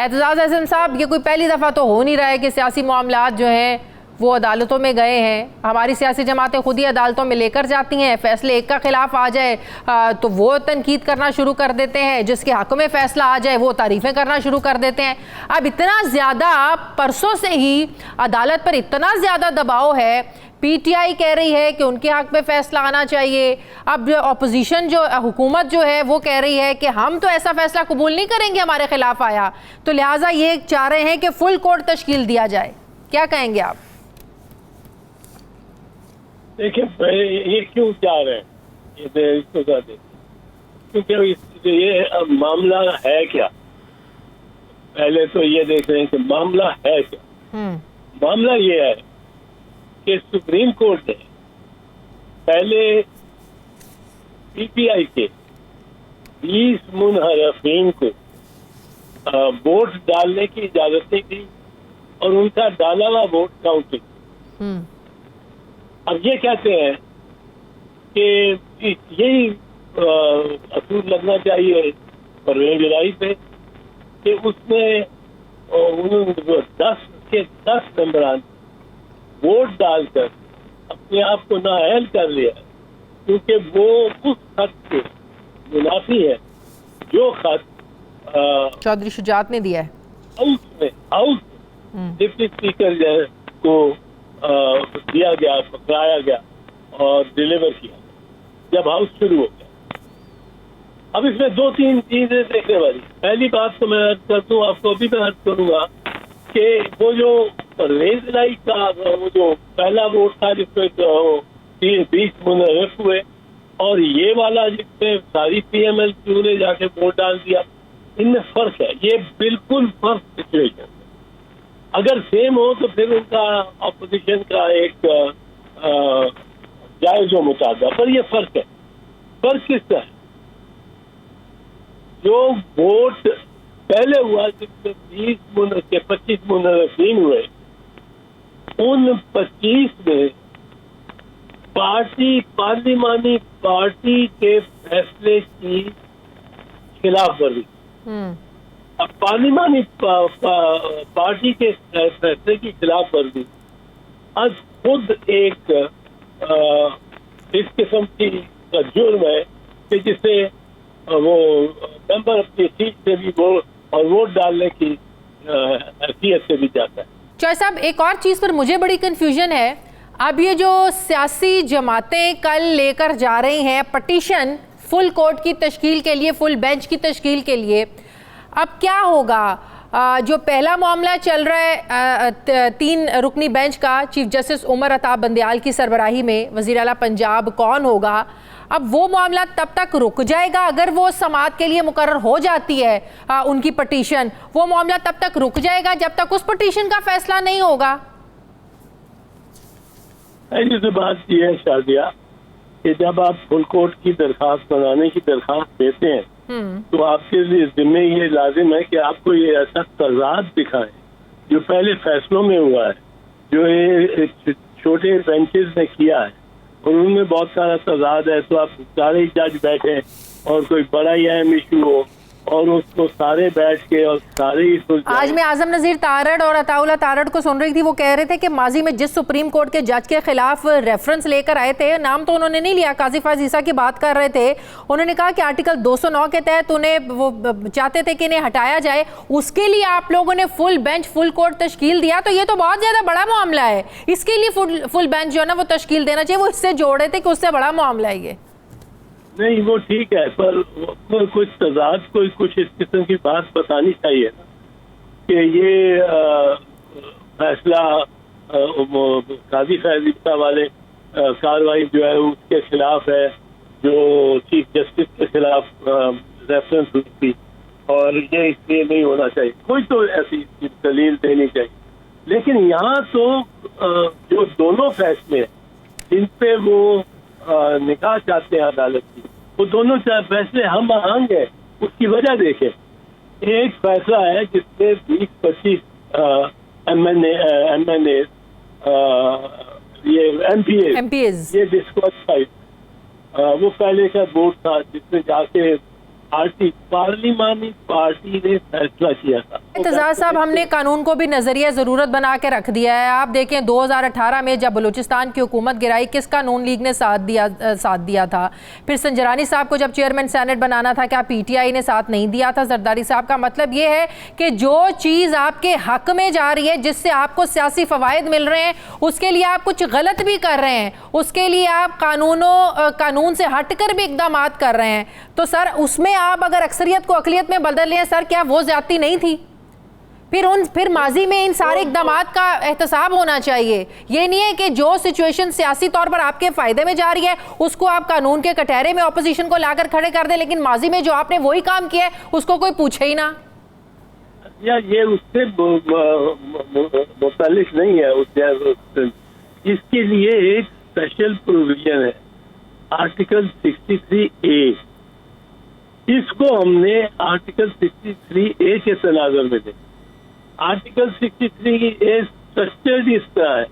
एतजाज़ अहसन साहब, ये कोई पहली दफ़ा तो हो नहीं रहा है कि सियासी मामलात जो हैं वो अदालतों में गए हैं। हमारी सियासी जमातें खुद ही अदालतों में लेकर जाती हैं। फैसले एक का खिलाफ आ जाए तो वो तनकीद करना शुरू कर देते हैं, जिसके हक़ में फ़ैसला आ जाए वो तारीफ़ें करना शुरू कर देते हैं। अब इतना ज़्यादा परसों से ही अदालत पर इतना ज़्यादा दबाव है, पीटीआई कह रही है कि उनके हक़ में फ़ैसला आना चाहिए। अब अपोजिशन जो हुकूमत जो है वो कह रही है कि हम तो ऐसा फ़ैसला कबूल नहीं करेंगे हमारे खिलाफ आया, तो लिहाजा ये चाह रहे हैं कि फुल कोर्ट तश्कील दिया जाए। क्या कहेंगे आप? देखिए ये क्यों चाह रहे हैं, ये इसको क्योंकि ये मामला है क्या। पहले तो ये देख रहे हैं कि मामला है क्या। मामला ये है कि सुप्रीम कोर्ट ने पहले पीटीआई के 20 मुनहरफीन को वोट डालने की इजाजत नहीं दी और उनका डाला हुआ वोट काउंट नहीं। अब ये कहते हैं कि यही असूल लगना चाहिए परवेज इलाही पे कि उसने 10 के 10 मेंबरान वोट डालकर अपने आप को नाअहल कर लिया, क्योंकि वो उस खत के मुनाफी है जो खत चौधरी शुजात ने दिया है। हाउस डिप्टी स्पीकर को दिया गया, पकड़ाया गया और डिलीवर किया जब हाउस शुरू हो गया। अब इसमें 2-3 चीजें देखने वाली। पहली बात तो मैं अर्ज कर दूं, आपको अभी मैं अर्ज करूंगा कि वो जो परवेज इलाही का वो जो पहला वोट था जिसमें 20 मुनहरफ हुए और ये वाला जिसमें सारी PMLQ ने जाके वोट डाल दिया, इनमें फर्क है। ये बिल्कुल फर्क सिचुएशन। अगर सेम हो तो फिर उनका अपोजिशन का एक जायज हो मुताबिका, पर ये फर्क है। फर्क किसका है? जो वोट पहले हुआ जिसमें 25 मुनहरफीन हुए, उन 25 में पार्लिमानी पार्टी के फैसले की खिलाफ वर्जी। अब पार्लिमानी पार्टी के फैसले की खिलाफ वर्जी आज खुद एक इस किस्म की जुर्म है कि जिसे वो मेंबर अपनी सीट से भी वोट डालने की हैसियत से भी जाता है। चौधरी साहब, एक और चीज़ पर मुझे बड़ी कंफ्यूजन है। अब ये जो सियासी जमातें कल लेकर जा रही हैं पटिशन फुल कोर्ट की तश्कील के लिए, फुल बेंच की तश्कील के लिए, अब क्या होगा? जो पहला मामला चल रहा है 3 रुकनी बेंच का, चीफ जस्टिस उमर अता बंदयाल की सरबराही में, वज़ीर आला पंजाब कौन होगा, अब वो मामला तब तक रुक जाएगा। अगर वो समाअत के लिए मुकर्रर हो जाती है उनकी पटिशन, वो मामला तब तक रुक जाएगा जब तक उस पटिशन का फैसला नहीं होगा। ऐसी बात यह है शादिया कि जब आप फुल कोर्ट की दरखास्त बनाने की दरखास्त देते हैं तो आपके लिए जिम्मे ये लाजिम है कि आपको ये ऐसा तजाद दिखाएं जो पहले फैसलों में हुआ है, जो ये छोटे बेंचेस ने किया है और उनमें बहुत सारा तजाद है। तो आप सारे जज बैठे और कोई बड़ा ही अहम इशू हो और उसको सारे बैठ के और सारे ही आज मैं आजम नज़ीर तारड़ और अताउल्लाह तारड़ को सुन रही थी, वो कह रहे थे कि माजी में जिस सुप्रीम कोर्ट के जज के खिलाफ रेफरेंस लेकर आए थे, नाम तो उन्होंने नहीं लिया, काजी फैज ईसा की बात कर रहे थे, उन्होंने कहा कि आर्टिकल 209 के तहत उन्हें वो चाहते थे कि इन्हें हटाया जाए, उसके लिए आप लोगों ने फुल बेंच फुल कोर्ट तश्कील दिया। तो ये तो बहुत ज़्यादा बड़ा मामला है, इसके लिए फुल बेंच जो है ना वो तश्कील देना चाहिए। वो इससे जोड़ रहे थे कि उससे बड़ा मामला है ये। नहीं, वो ठीक है, पर कुछ तजाद कोई कुछ इस किस्म की बात बतानी चाहिए ना कि ये फैसला काजी फैज़ वाले कार्रवाई जो है उसके खिलाफ है, जो चीफ जस्टिस के खिलाफ रेफरेंस हुई थी और ये इसलिए नहीं होना चाहिए। कोई तो ऐसी दलील देनी चाहिए। लेकिन यहाँ तो जो दोनों फैसले हैं जिन पे वो निकाह चाहते हैं अदालत की, वो दोनों फैसले हम आहंग है। उसकी वजह देखें, एक फैसला है जिसमें 20-25 MNA ये MPAs ये डिस्क्वालीफाइड, वो पहले का वोट था जिसमें जाके पार्लिमानी पार्टी ने फैसला किया था। इंतजार साहब, हमने कानून को भी नजरिया जरूरत बना के रख दिया है। आप देखें 2018 में जब बलूचिस्तान की हुकूमत गिराई, किसका नून लीग ने साथ दिया था। फिर संजरानी साहब को जब चेयरमैन सेनेट बनाना था, क्या पीटीआई ने साथ नहीं दिया था। जरदारी साहब का मतलब ये है कि जो चीज आपके हक में जा रही है, जिससे आपको सियासी फवायद मिल रहे हैं, उसके लिए आप कुछ गलत भी कर रहे हैं, उसके लिए आप कानून से हटकर भी इकदाम कर रहे हैं। तो सर, उसमें आप अगर अक्सरियत को अकलियत में बदल लें सर, क्या वो ज्यादती नहीं थी? फिर माजी में इन सारे इकदामात का एहतसाब होना चाहिए। ये नहीं है कि जो सिचुएशन सियासी तौर पर आपके फायदे में जा रही है उसको आप कानून के कटहरे में ऑपोजिशन को लाकर खड़े कर दें, लेकिन माजी में जो आपने वही काम किया है उसको कोई पूछे ही ना। या ये उससे मुतालिक नहीं है। इसके लिए एक स्पेशल प्रोविजन है, आर्टिकल 63A। इसको हमने आर्टिकल 63A के तनाजुर में देखा। आर्टिकल 63A स्ट्रक्चर्ड इस तरह है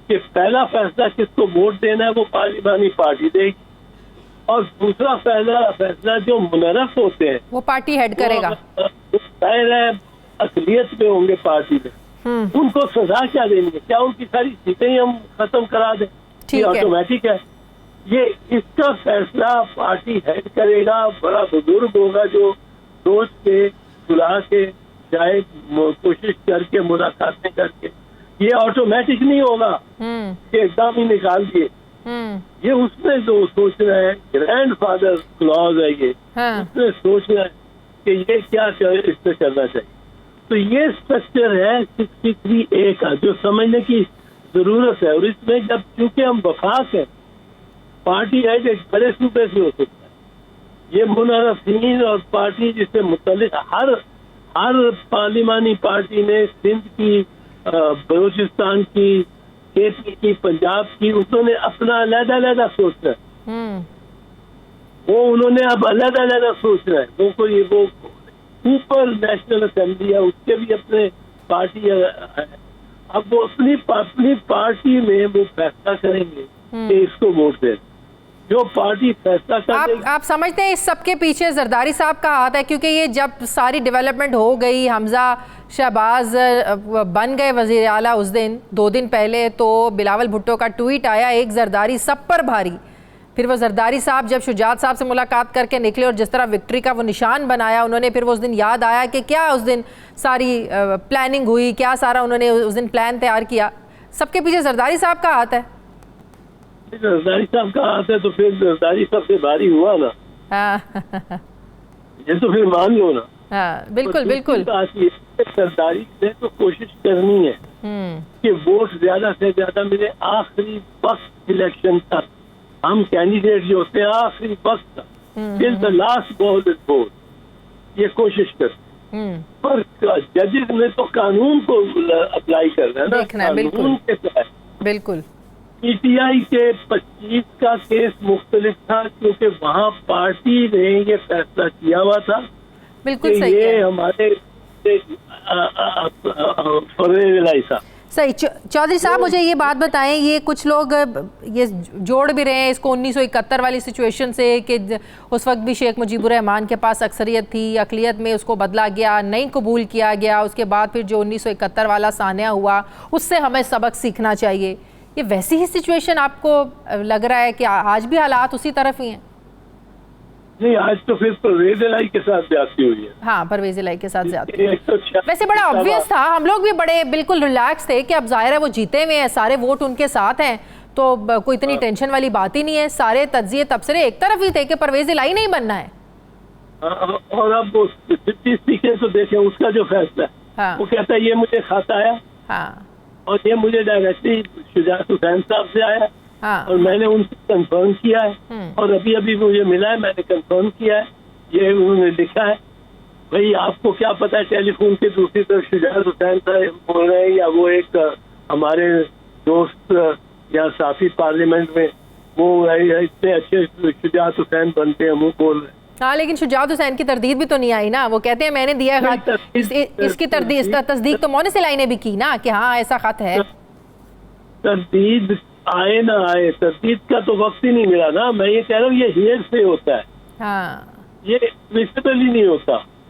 कि पहला फैसला किसको वोट देना है वो पार्लिमानी पार्टी देगी, और दूसरा फैसला जो मुनर्रफ होते हैं वो पार्टी हेड करेगा। अकलियत में होंगे पार्टी में, उनको सजा क्या देंगे? क्या उनकी सारी सीटें ही हम खत्म करा दें? ये ऑटोमेटिक है। ये इसका फैसला पार्टी हेड करेगा, बड़ा बुजुर्ग होगा जो सोच के सुलह के चाहे कोशिश करके मुलाकातें करके, ये ऑटोमेटिक नहीं होगा कि एकदम ही निकाल दिए। ये उसने जो सोचना है, ग्रैंडफादर क्लॉज है ये, उसने सोचना है कि ये क्या इस पे करना चाहिए। तो ये स्ट्रक्चर है 63A का, जो समझने की जरूरत है। और इसमें जब चूंकि हम वफाक है, पार्टी हेड एक बड़े सूबे से हो सकता है। ये मुनर्रफीन और पार्टी जिससे मुतल्लिक हर पार्लिमानी पार्टी ने सिंध की, बलूचिस्तान की, केपी की, पंजाब की, उन्होंने अपना अलग-अलग सोचना है। वो उन्होंने अब अलग-अलग सोचना है। वो ऊपर नेशनल असेंबली है, उसके भी अपने पार्टी है। अब वो अपनी पार्टी में वो फैसला करेंगे कि इसको वोट दें। जो पार्टी फैसला करेगी। आप समझते हैं इस सबके पीछे जरदारी साहब का हाथ है? क्योंकि ये जब सारी डेवलपमेंट हो गई, हमजा शहबाज बन गए वजीर आला उस दिन 2 दिन पहले, तो बिलावल भुट्टो का ट्वीट आया, एक जरदारी सब पर भारी। फिर वो जरदारी साहब जब शुजात साहब से मुलाकात करके निकले और जिस तरह विक्ट्री का वो निशान बनाया उन्होंने, फिर वो उस दिन याद आया कि क्या उस दिन सारी प्लानिंग हुई, क्या सारा उन्होंने उस दिन प्लान तैयार किया। सबके पीछे जरदारी साहब का हाथ है। जरदारी साहब का हाथ है तो फिर जरदारी सबसे भारी हुआ ना। ये तो फिर मान लो ना। बिल्कुल बिल्कुल। जरदारी ने तो कोशिश करनी है कि वोट ज्यादा से ज्यादा मिले आखिरी वक्त इलेक्शन तक। हम कैंडिडेट जो होते हैं आखिरी वक्त तक, till the last ball is bowled, ये कोशिश करते हैं। पर जजेस ने तो कानून को अप्लाई करना है ना, कानून के तहत। बिल्कुल। पीटीआई के 25 का केस मुख्तलिफ था क्योंकि वहाँ पार्टी ने ये फैसला किया हुआ था। बिल्कुल सही ये हमारे सही। चौधरी साहब, मुझे ये बात बताएं, ये कुछ लोग ये जोड़ भी रहे हैं इसको 1971 वाली सिचुएशन से कि उस वक्त भी शेख मुजीबुर रहमान के पास अक्सरियत थी, अकलियत में उसको बदला गया, नहीं कबूल किया गया, उसके बाद फिर जो 1971 वाला सानिया हुआ उससे हमें सबक सीखना चाहिए। ये वैसी ही सिचुएशन आपको लग रहा है कि आज भी हालात उसी तरफ ही हैं? नहीं, आज तो फिर परवेज इलाही के साथ ज्यादती हुई है। हाँ, परवेज इलाही के साथ ज्यादती। वैसे बड़ा ऑब्वियस था, हम लोग भी बड़े बिल्कुल रिलैक्स थे कि अब जाहिर है वो जीते हुए हैं, सारे वोट उनके साथ हैं, तो कोई इतनी टेंशन वाली बात ही नहीं है। सारे तज्जिए तबसरे एक तरफ ही थे कि परवेज इलाही नहीं बनना है। और अब डिप्टी स्पीकर तो देखें, उसका जो फैसला है वो कहता है ये मुझे खाता है और ये मुझे डायरेक्टली शुजात हुसैन साहब से आया और मैंने उनसे कंफर्म किया है और अभी अभी मुझे मिला है, मैंने कंफर्म किया है, ये उन्होंने लिखा है। भाई आपको क्या पता है टेलीफोन के दूसरी तरफ शुजात हुसैन साहब बोल रहे हैं या वो एक हमारे दोस्त या साफी पार्लियामेंट में वो इतने अच्छे शुजात हुसैन बनते हैं, वो बोल रहे हैं। हाँ, लेकिन शुजात हुसैन की तरदीद भी तो नहीं आई ना। वो कहते हैं मैंने दिया खत, इसकी तस्दीक तो मोनिस इलाही ने भी की ना कि हाँ ऐसा खत है। तरदीद आए ना आए, तरदीद का तो वक्त ही नहीं मिला ना। मैं ये कह रहा हूँ ये हियर से होता है। हाँ, ये विजिबल ही नहीं होता।